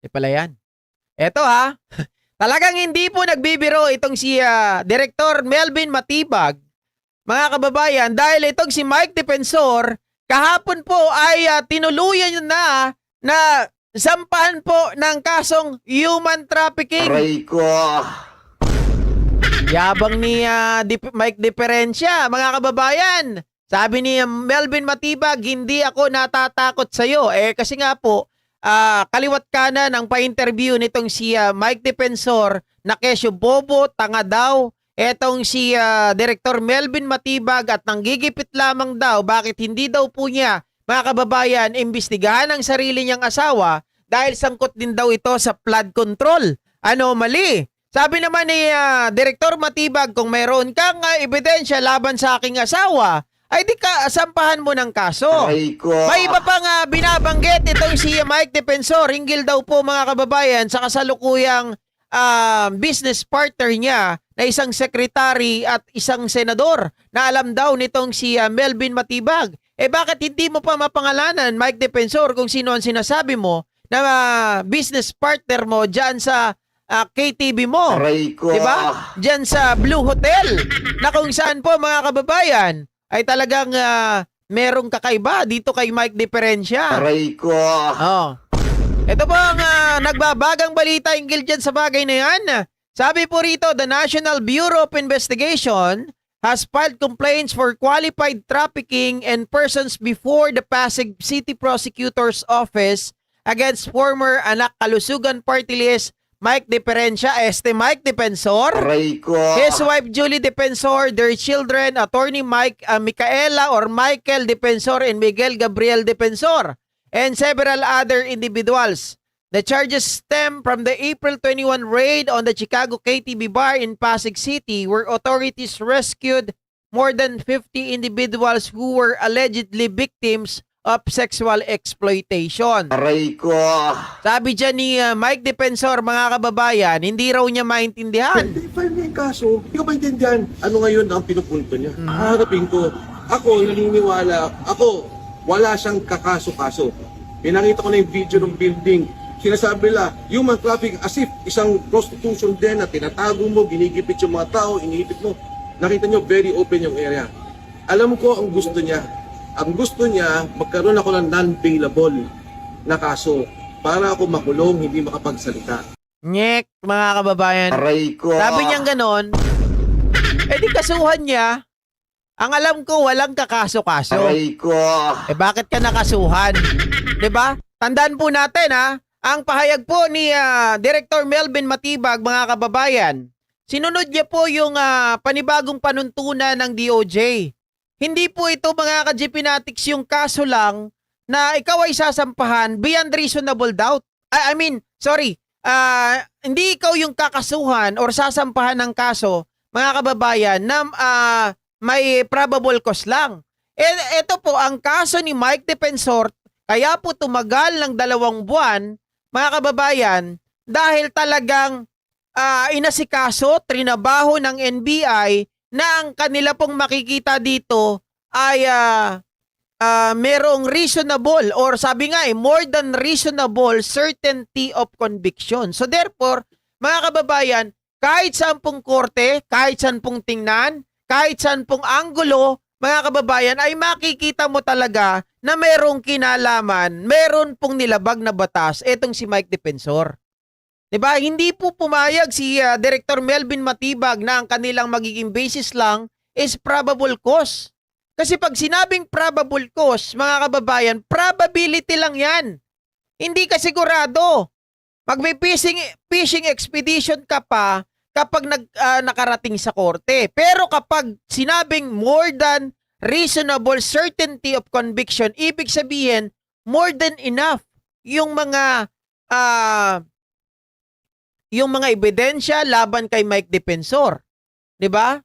Pala yan. Eto ha, talagang hindi po nagbibiro itong si Director Melvin Matibag, mga kababayan, dahil itong si Mike Defensor, kahapon po ay tinuluyan na sampahan po ng kasong human trafficking. Aray ko. Yabang ni Mike Diferensya, mga kababayan. Sabi ni Melvin Matibag, hindi ako natatakot sa'yo. Kasi nga po, kaliwat kanan ang pa-interview nitong si Mike Defensor na kesyo bobo, tanga daw. Etong si Director Melvin Matibag at nanggigipit lamang daw bakit hindi daw po niya, mga kababayan, imbestigahan ang sarili niyang asawa dahil sangkot din daw ito sa flood control. Mali. Sabi naman ni Director Matibag, kung mayroon kang ebidensya laban sa aking asawa, ay di ka sampahan mo ng kaso. Aray ko. May iba pang binabanggit itong si Mike Defensor, hinggil daw po, mga kababayan, sa kasalukuyang business partner niya na isang sekretary at isang senador na alam daw nitong si Melvin Matibag. Bakit hindi mo pa mapangalanan, Mike Defensor, kung sino ang sinasabi mo na business partner mo dyan sa KTV mo? Aray ko. Diba? Dyan sa Blue Hotel na kung saan po, mga kababayan, ay talagang merong kakaiba dito kay Mike Diferensya. Aray ko. Ito po ang nagbabagang balita hinggil dyan sa bagay na yan. Sabi po rito, the National Bureau of Investigation has filed complaints for qualified trafficking and persons before the Pasig City Prosecutor's Office against former Anak Kalusugan Party List Mike Diferensya, Mike Defensor, Aray ko. his wife Julie Defensor, their children, attorney Micaela or Michael Defensor and Miguel Gabriel Defensor, and several other individuals. The charges stem from the April 21 raid on the Chicago KTV bar in Pasig City, where authorities rescued more than 50 individuals who were allegedly victims of sexual exploitation. Aray ko. Sabi dyan ni Mike Defensor, mga kababayan, hindi raw niya maintindihan. I-file niya yung kaso. Hindi ko maintindihan ano ngayon ang pinupunto niya. Harapin ko. Ako, naniniwala. Ako, wala siyang kakaso-kaso. Pinakita ko na yung video ng building. Sinasabi nila, human trafficking as if isang prostitution din na tinatago mo, ginigipit yung mga tao, iniipit mo. Nakita nyo, very open yung area. Alam ko ang gusto niya. Ang gusto niya, magkaroon ako ng non-bailable na kaso para ako makulong, hindi makapagsalita. Nyek, mga kababayan. Aray ko. Sabi niyang ganon, di kasuhan niya. Ang alam ko, walang kakaso-kaso. Aray ko. Bakit ka nakasuhan? 'Di ba? Tandaan po natin ang pahayag po ni Director Melvin Matibag, mga kababayan. Sinunod niya po yung panibagong panuntunan ng DOJ. Hindi po ito, mga ka-Jeepinatics, yung kaso lang na ikaw ay sasampahan beyond reasonable doubt. Hindi ikaw yung kakasuhan or sasampahan ng kaso, mga kababayan, na may probable cause lang. Ito po, ang kaso ni Mike Defensor, kaya po tumagal ng 2 buwan, mga kababayan, dahil talagang inasikaso, trinabaho ng NBI na ang kanila pong makikita dito ay merong reasonable or sabi nga more than reasonable certainty of conviction. So therefore, mga kababayan, kahit saan pong korte, kahit saan pong tingnan, kahit saan pong anggulo, mga kababayan, ay makikita mo talaga na merong kinalaman, meron pong nilabag na batas etong si Mike Defensor. Diba? Hindi po pumayag si Director Melvin Matibag na ang kanilang magiging basis lang is probable cause. Kasi pag sinabing probable cause, mga kababayan, probability lang yan. Hindi ka sigurado. Mag-fishing expedition ka pa kapag nakarating sa korte. Pero kapag sinabing more than reasonable certainty of conviction, ibig sabihin, more than enough yung mga ebidensya laban kay Mike Defensor. 'Di ba?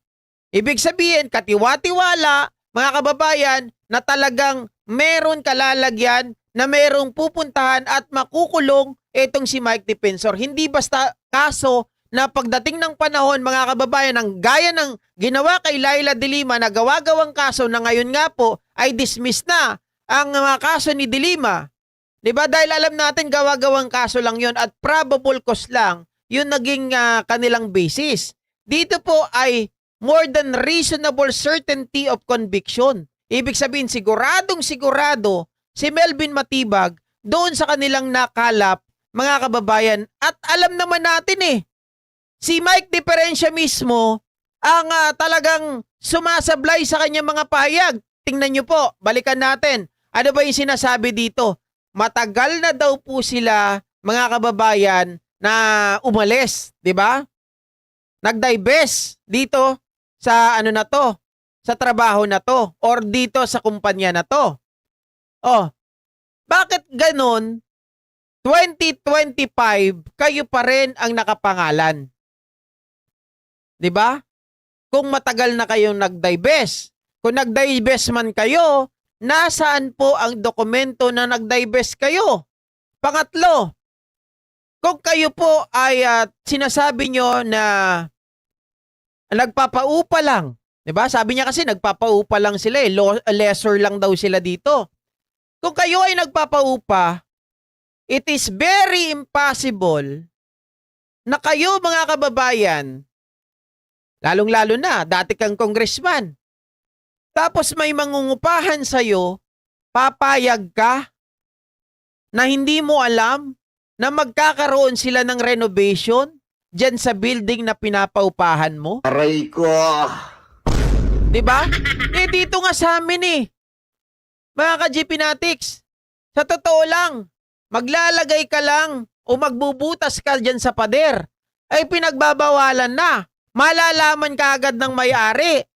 Ibig sabihin, katiwa-tiwala, mga kababayan, na talagang meron kalalagyan, na merong pupuntahan at makukulong itong si Mike Defensor. Hindi basta kaso na pagdating ng panahon, mga kababayan, ang gaya ng ginawa kay Laila de Lima na gawa-gawang kaso na ngayon nga po ay dismiss na ang mga kaso ni de Lima. 'Di ba? Dahil alam natin gawa-gawang kaso lang 'yon at probable cause lang 'yung naging kanilang basis. Dito po ay more than reasonable certainty of conviction. Ibig sabihin siguradong sigurado si Melvin Matibag doon sa kanilang nakalap, mga kababayan. At alam naman natin si Mike Diferencia mismo ang talagang sumasablay sa kanyang mga pahayag. Tingnan nyo po, balikan natin. Ano ba yung sinasabi dito? Matagal na daw po sila, mga kababayan, na umalis, di ba? Nag-divest dito sa ano na to, sa trabaho na to, or dito sa kumpanya na to. Oh, bakit ganon? 2025, kayo pa rin ang nakapangalan. Di ba? Kung matagal na kayong nag-divest, kung nag-divest man kayo, nasaan po ang dokumento na nag-divest kayo? Pangatlo, kung kayo po ay sinasabi nyo na nagpapaupa lang, di ba? Sabi niya kasi nagpapaupa lang sila lesser lang daw sila dito. Kung kayo ay nagpapaupa, it is very impossible na kayo mga kababayan, lalong-lalo na, dati kang congressman, tapos may mangungupahan sa'yo, papayag ka na hindi mo alam na magkakaroon sila ng renovation dyan sa building na pinapaupahan mo? Aray ko. Diba? Dito nga sa amin mga ka-GP Natics, sa totoo lang, maglalagay ka lang o magbubutas ka dyan sa pader, ay pinagbabawalan na. Malalaman ka agad ng may-ari.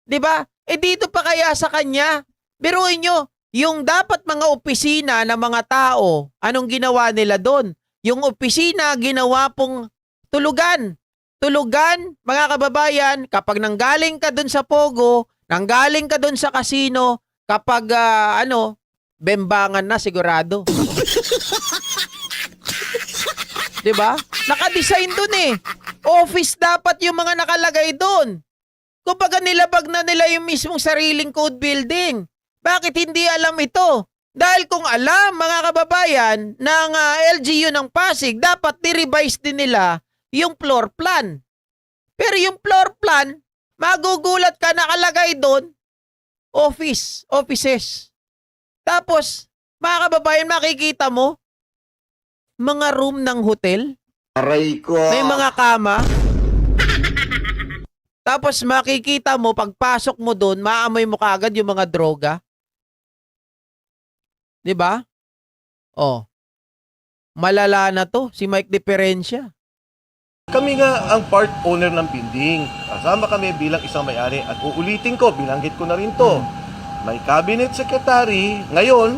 Diba? Dito pa kaya sa kanya, biruin nyo, yung dapat mga opisina ng mga tao, anong ginawa nila doon? Yung opisina, ginawa pong tulugan. Tulugan, mga kababayan, kapag nanggaling ka doon sa Pogo, nanggaling ka doon sa casino, kapag, bembangan na sigurado. Diba? Nakadesign doon Office dapat yung mga nakalagay doon. Kumbaga nilabag na nila yung mismong sariling code building. Bakit hindi alam ito? Dahil kung alam, mga kababayan, ng LGU ng Pasig, dapat ni-revise din nila yung floor plan. Pero yung floor plan, magugulat ka nakalagay doon, offices. Tapos, mga kababayan, makikita mo, mga room ng hotel, Aray ko. may mga kama. Tapos makikita mo, pagpasok mo doon, maamoy mo kaagad yung mga droga. Diba? Oh. Malala na to, si Mike Diferencia. Kami nga ang part owner ng building. Kasama kami bilang isang may-ari at uulitin ko, binanggit ko na rin to. May cabinet secretary ngayon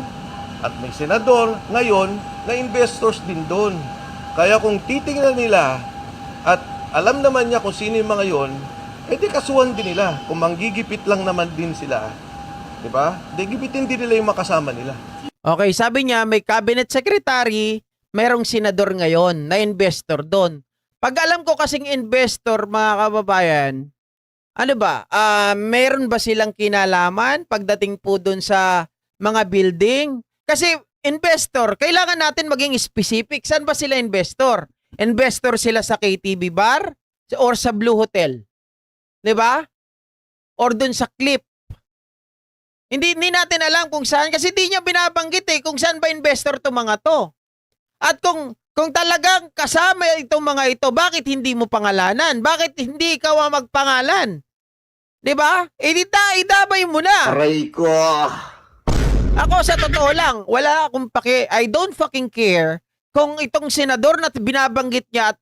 at may senador ngayon na investors din doon. Kaya kung titingnan nila at alam naman niya kung sino yung mga yon, edi kasuhan din nila. Kung manggigipit lang naman din sila, di ba? Di gipitin din nila yung makasama nila. Okay, sabi niya may cabinet secretary, mayroong senador ngayon na investor doon. Pag alam ko kasing investor, mga kababayan, ano ba, meron ba silang kinalaman pagdating po doon sa mga building? Kasi investor, kailangan natin maging specific. Saan ba sila investor? Investor sila sa KTV bar or sa Blue Hotel? 'Di ba? Or doon sa Clip. Hindi natin alam kung saan kasi di niya binabanggit kung saan ba investor to mga to. At kung talagang kasama itong mga ito, bakit hindi mo pangalanan? Bakit hindi ikaw ang magpangalan? 'Di ba? Idamay mo na. Aray ko. Ako sa totoo lang, wala akong I don't fucking care kung itong senador na binabanggit niya at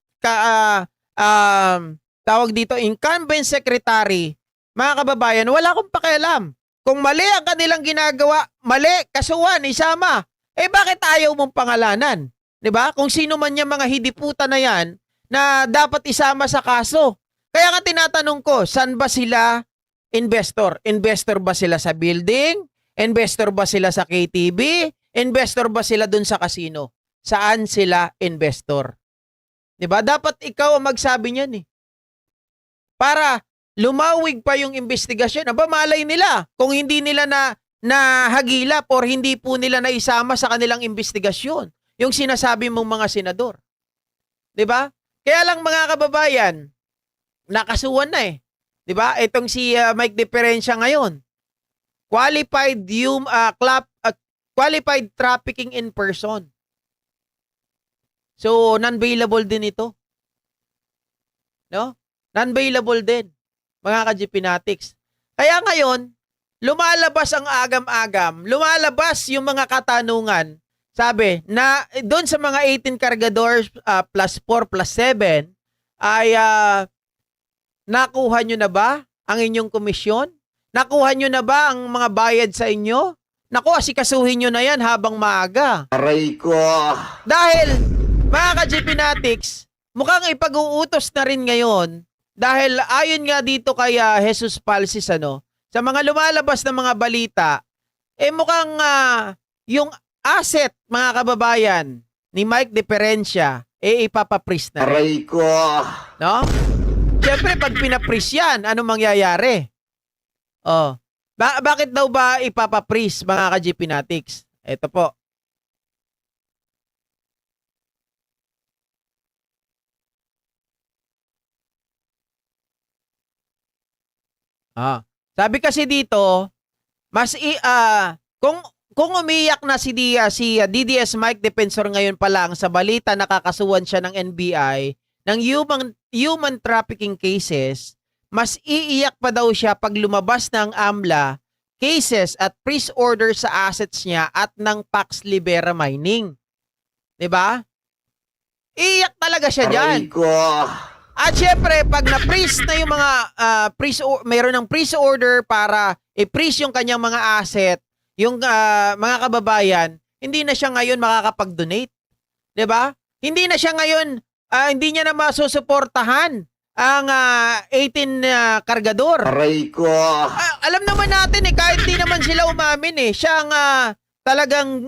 tawag dito, incumbent secretary, mga kababayan, wala akong pakialam. Kung mali ang kanilang ginagawa, mali, kasuhan, isama. Bakit ayaw mong pangalanan? 'Di ba? Kung sino man yung mga hidiputa na yan na dapat isama sa kaso. Kaya nga tinatanong ko, saan ba sila investor? Investor ba sila sa building? Investor ba sila sa KTV? Investor ba sila dun sa casino? Saan sila investor? 'Di ba? Dapat ikaw ang magsabi niyan Para lumawig pa yung investigasyon. Aba, malay nila. Kung hindi nila na hagilap or hindi po nila naisama sa kanilang investigasyon yung sinasabi mong mga senador. 'Di ba? Kaya lang mga kababayan, nakasuhan na eh. 'Di ba? Itong si Mike Diferencia ngayon. Qualified trafficking in person. So, non-bailable din ito. No? Non-bailable din, mga ka-GPnatics. Kaya ngayon, lumalabas ang agam-agam, lumalabas yung mga katanungan, sabi, na doon sa mga 18 kargadores plus 4 plus 7, ay nakuha nyo na ba ang inyong komisyon? Nakuha nyo na ba ang mga bayad sa inyo? Naku, asikasuhin nyo na yan habang maaga. Aray ko. Dahil, mga ka-GPnatics, mukhang ipag-uutos na rin ngayon dahil ayon nga dito kay Jesus Palsis, sa mga lumalabas na mga balita, mukhang yung asset, mga kababayan, ni Mike Diferencia, ipapapris na rin. Aray ko. No? Siyempre, pag pinapris yan, ano mangyayari? Oh. Bakit daw ba ipapapris, mga ka-GPnatics? Ito po. Sabi kasi dito, kung umiyak na si DDS Mike Defensor ngayon pa lang sa balita nakakasuhan siya ng NBI ng human trafficking cases, mas iiyak pa daw siya pag lumabas ng AMLA cases at freeze order sa assets niya at ng Pax Libera Mining. 'Di ba? Iiyak talaga siya diyan. Aray ko. At syempre, pag na-freeze na yung mga mayroon ng freeze order para i-freeze yung kanyang mga asset, yung mga kababayan, hindi na siya ngayon makakapag-donate. 'Di ba? Hindi na siya ngayon, hindi niya na masusuportahan ang 18 kargador. Aray ko. Alam naman natin kahit di naman sila umamin siya ang talagang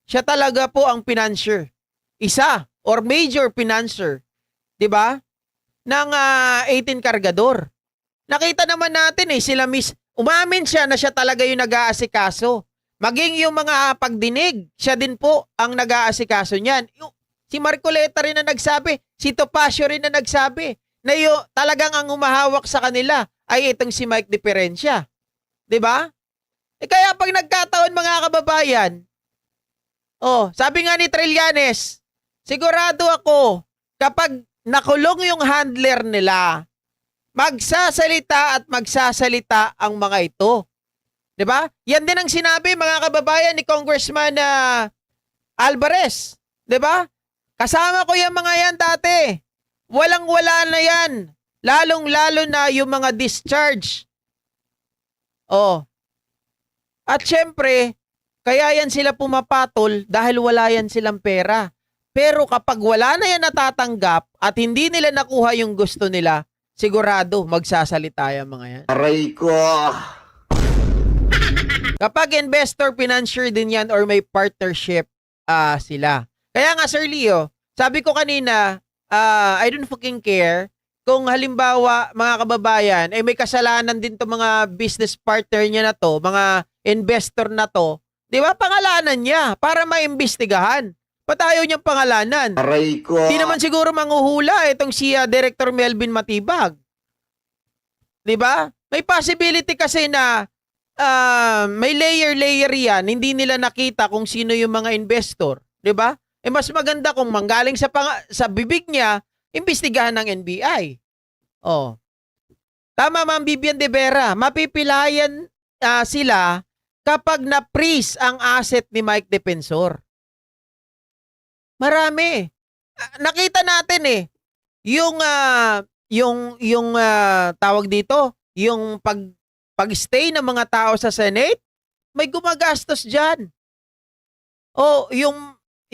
siya talaga po ang financier. Isa or major financier, 'di ba? Ng 18 kargador. Nakita naman natin sila umamin siya na siya talaga yung nag-aasikaso. Maging yung mga pagdinig, siya din po ang nag-aasikaso niyan. Si Marcoleta rin na nagsabi, si Topacio rin na nagsabi na talagang ang umahawak sa kanila ay itong si Mike Diferencia. 'Di ba? Kaya pag nagkataon mga kababayan, sabi nga ni Trillanes, sigurado ako kapag nakulong yung handler nila, magsasalita ang mga ito. 'Di ba? Yan din ang sinabi mga kababayan ni Congressman Alvarez, 'di ba? Kasama ko yung mga yan dati. Walang-wala na yan. Lalong-lalo na yung mga discharge. At syempre, kaya yan sila pumapatol dahil wala yan silang pera. Pero kapag wala na yan natatanggap at hindi nila nakuha yung gusto nila, sigurado magsasalita yung mga yan. Aray ko. Kapag investor, financier din yan or may partnership sila. Kaya nga Sir Leo, sabi ko kanina, I don't fucking care kung halimbawa mga kababayan, may kasalanan din to mga business partner niya na to, mga investor na to. Di ba pangalanan niya para maimbestigahan. Ba't ayaw niyang pangalanan? Aray ko. Di naman siguro manghuhula itong si Director Melvin Matibag. Di ba? May possibility kasi na may layer yan, hindi nila nakita kung sino yung mga investor. Di ba? Mas maganda kung manggaling sa bibig niya, imbestigahan ng NBI. Tama, Ma'am Vivian De Vera. Mapipilayan sila kapag na-freeze ang asset ni Mike Defensor. Marami. Nakita natin yung tawag dito, yung pag-stay ng mga tao sa Senate, may gumagastos diyan.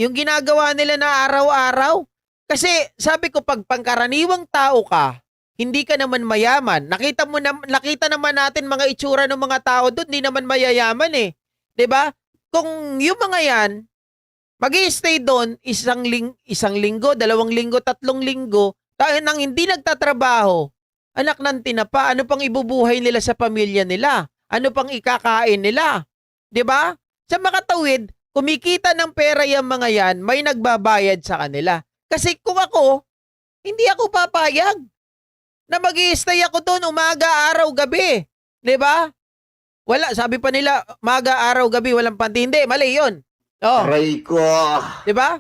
Yung ginagawa nila na araw-araw. Kasi sabi ko, pag pangkaraniwang tao ka, hindi ka naman mayaman. Nakita naman natin mga itsura ng mga tao doon, hindi naman mayayaman 'Di ba? Kung yung mga yan, mag-i-stay doon isang linggo, 2 linggo, 3 linggo, dahil nang hindi nagtatrabaho, anak ng tinapa, ano pang ibubuhay nila sa pamilya nila? ano pang ikakain nila. 'Di ba? Sa makatawid, kumikita ng pera yung mga yan, may nagbabayad sa kanila. Kasi kung ako, hindi ako papayag na mag-i-stay ako doon umaga, araw, gabi. 'Di ba? Wala, sabi pa nila, umaga, araw, gabi, walang panty. Hindi, mali yun. Oh. Aray ko. 'Di ba?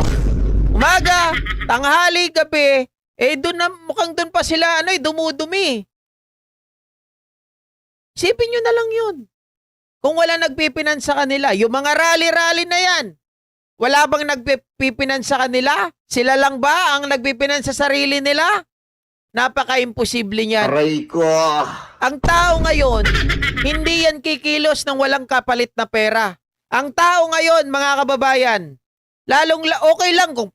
Umaga, tanghali, gabi, doon na, mukhang doon pa sila, dumudumi. Sipin nyo na lang yun. Kung wala nagpipinan sa kanila, yung mga rally-rally na yan, wala bang nagpipinan sa kanila? Sila lang ba ang nagpipinan sa sarili nila? Napaka-imposible niyan. Aray ko. Ang tao ngayon, hindi yan kikilos ng walang kapalit na pera. Ang tao ngayon, mga kababayan, okay lang kung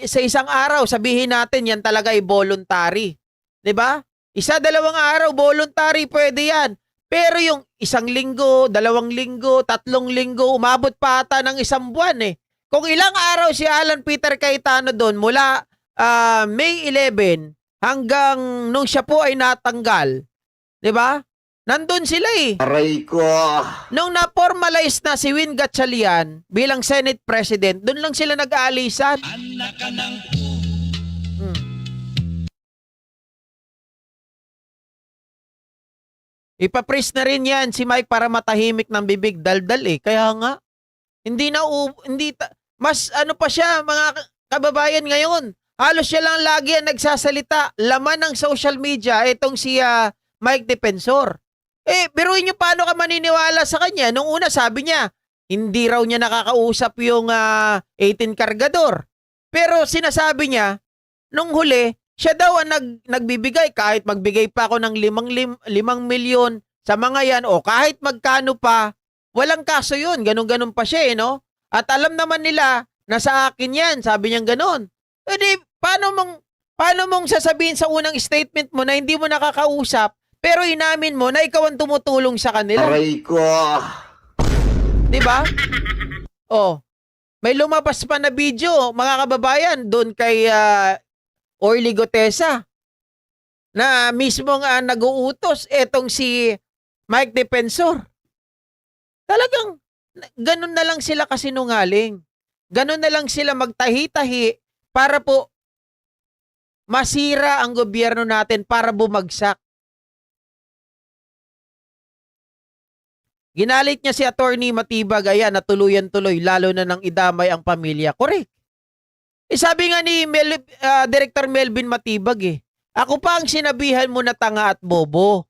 sa isang araw, sabihin natin yan talaga ay voluntary. 'Di ba? Isa, dalawang araw, voluntary, pwede yan. Pero yung isang linggo, 2 linggo, 3 linggo, umabot pa ata ng 1 buwan eh. Kung ilang araw si Alan Peter Cayetano doon mula May 11 hanggang nung siya po ay natanggal, 'di ba? Nandun sila eh. Aray ko. Nung na-formalize na si Win Gatchalian bilang Senate President, doon lang sila nag-aalisan. Ipapris na rin yan si Mike para matahimik ng bibig, daldal eh. Kaya nga, mas ano pa siya, mga kababayan ngayon. Halos siya lang lagi ang nagsasalita. Laman ng social media, itong si Mike Defensor. Biruin niyo paano ka maniniwala sa kanya. Nung una sabi niya, hindi raw niya nakakausap yung 18 kargador. Pero sinasabi niya, nung huli, siya daw ang nagbibigay kahit magbigay pa ako ng 5 milyon sa mga yan o kahit magkano pa, walang kaso yun. Ganun-ganun pa siya no? At alam naman nila na sa akin yan, sabi niyang ganun. Paano mong sasabihin sa unang statement mo na hindi mo nakakausap pero inamin mo na ikaw ang tumutulong sa kanila? Aray ko. Diba? Oh, may lumabas pa na video, mga kababayan, doon kay Orly Gotesa na mismong nag-uutos etong si Mike Defensor. Talagang ganun na lang sila kasinungaling. Ganun na lang sila magtahi-tahi para po masira ang gobyerno natin, para bumagsak. Ginalit niya si Attorney Matibag, ayan, natuluyan-tuloy, lalo na nang idamay ang pamilya. Correct. Sabi nga ni Director Melvin Matibag ako pa ang sinabihan mo na tanga at bobo.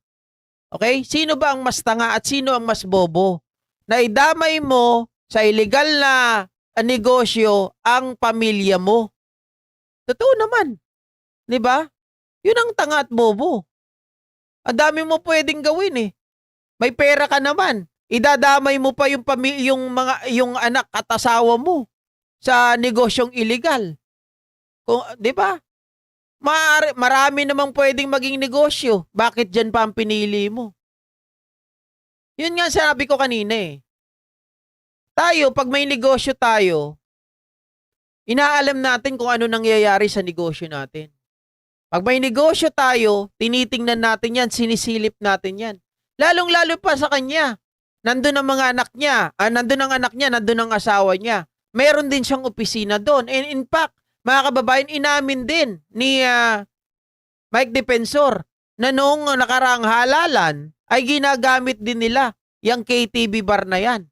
Okay? Sino ba ang mas tanga at sino ang mas bobo? Na idamay mo sa illegal na negosyo ang pamilya mo. Totoo naman. 'Di ba? Yun ang tanga at bobo. Ang dami mo pwedeng gawin May pera ka naman. Idadamay mo pa yung anak at asawa mo sa negosyong illegal. 'Di ba? Marami namang pwedeng maging negosyo. Bakit diyan pa ang pinili mo? Yun nga sabi ko kanina Tayo, pag may negosyo tayo, inaalam natin kung ano nangyayari sa negosyo natin. Pag may negosyo tayo, tinitingnan natin yan, sinisilip natin yan. Lalong-lalo pa sa kanya. Nandun ang mga anak niya, nandun ang anak niya, nandun ang asawa niya. Meron din siyang opisina doon. And in fact, mga kababayan, inamin din ni Mike Defensor na noong nakaraang halalan ay ginagamit din nila yung KTV bar na yan.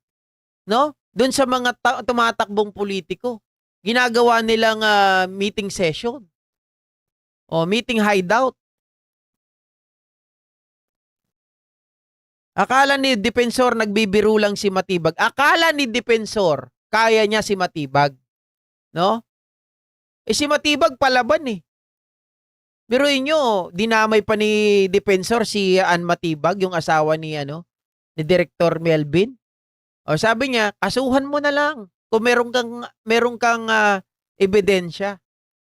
No? Doon sa mga tumatakbong politiko. Ginagawa nilang meeting session. O meeting hideout. Akala ni Defensor nagbibiro lang si Matibag. Akala ni Defensor kaya niya si Matibag. No? Si Matibag palaban Biruin nyo, dinamay pa ni Defensor si Ann Matibag, yung asawa ni Director Melvin. O sabi niya, kasuhan mo na lang kung meron kang ebidensya.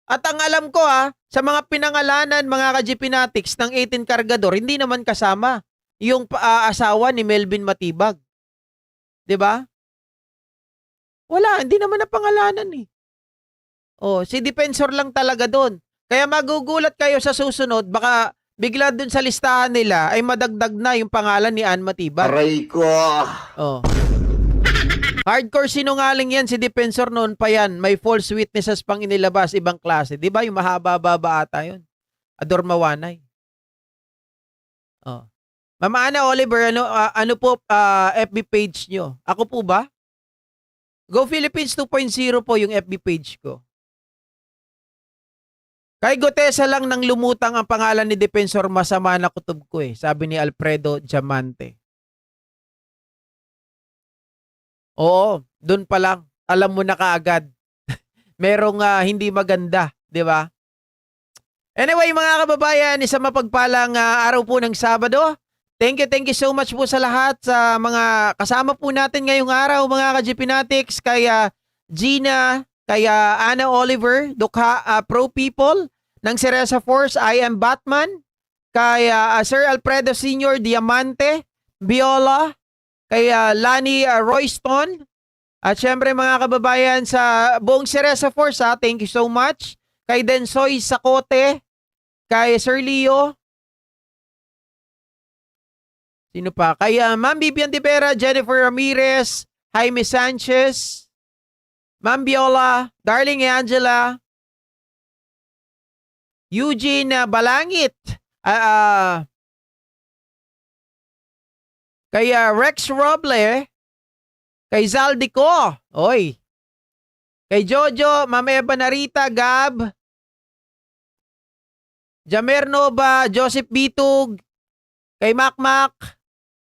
At ang alam ko sa mga pinangalanan, mga ka-GPnatics ng 18 kargador, hindi naman kasama yung asawa ni Melvin Matibag. 'Di ba? Wala, hindi naman na pangalanan si Defensor lang talaga doon. Kaya magugulat kayo sa susunod, baka bigla dun sa listahan nila ay madagdag na yung pangalan ni Ann Matibag. Aray ko. Oh. Hardcore sinungaling yan si Defensor noon pa yan. May false witnesses pang inilabas ibang klase. Di ba yung mahaba-baba ata yun? Ador Mawanay. Oh. Mama Ana Oliver, ano po FB page nyo? Ako po ba? Go Philippines 2.0 po yung FB page ko. Kay Gotesa lang nang lumutang ang pangalan ni Defensor, masama na kutob ko eh. Sabi ni Alfredo Diamante. Oo, doon pa lang. Alam mo na kaagad. Merong hindi maganda, di ba? Anyway, mga kababayan, isang mapagpalang araw po ng Sabado. Thank you so much po sa lahat, sa mga kasama po natin ngayong araw, mga ka-GPnatics, kaya Gina, kaya Ana Oliver, Dukha Pro People, ng Cereza Force, I Am Batman, kaya Sir Alfredo Sr. Diamante, Viola, kaya Lani Royston, at syempre mga kababayan sa buong Cereza Force, thank you so much. Kay Densoy Sacote, kay Sir Leo, sino pa? Kay Ma'am Vivian Tibera, Jennifer Ramirez, Jaime Sanchez, Ma'am Viola, Darling Angela, Eugene Balangit, kay Rex Roble, kay Zaldico, oy, kay Jojo, Ma'am Eva Narita, Gab, Jamer Nova, Joseph Bitug, kay Macmac,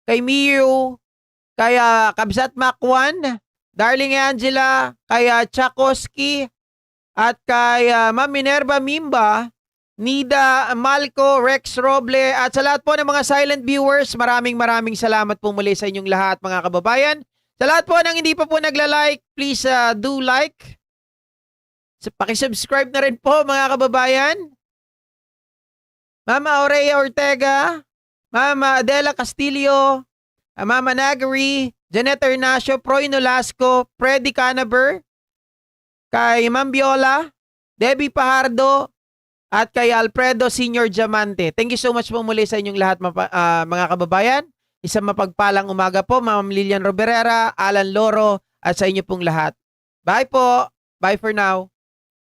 kay Miu, kay Kabsat Macwan, Darling Angela, kay Chakoski, at kay Ma'am Minerva Mimba, Nida Malco, Rex Roble, at sa lahat po ng mga silent viewers, maraming salamat po muli sa inyong lahat, mga kababayan. Sa lahat po ng hindi pa po nagla-like, please do like. Pakisubscribe na rin po, mga kababayan. Mama Aurea Ortega, Mama Adela Castillo, Mama Nagari, Janet Ernacio, Proy Nolasco, Freddy Canaber, kay Ma'am Viola, Debbie Pajardo, at kay Alfredo Sr. Diamante. Thank you so much po muli sa inyong lahat, mga kababayan. Isang mapagpalang umaga po, Ma'am Lilian Roberera, Alan Loro, at sa inyo pong lahat. Bye po. Bye for now.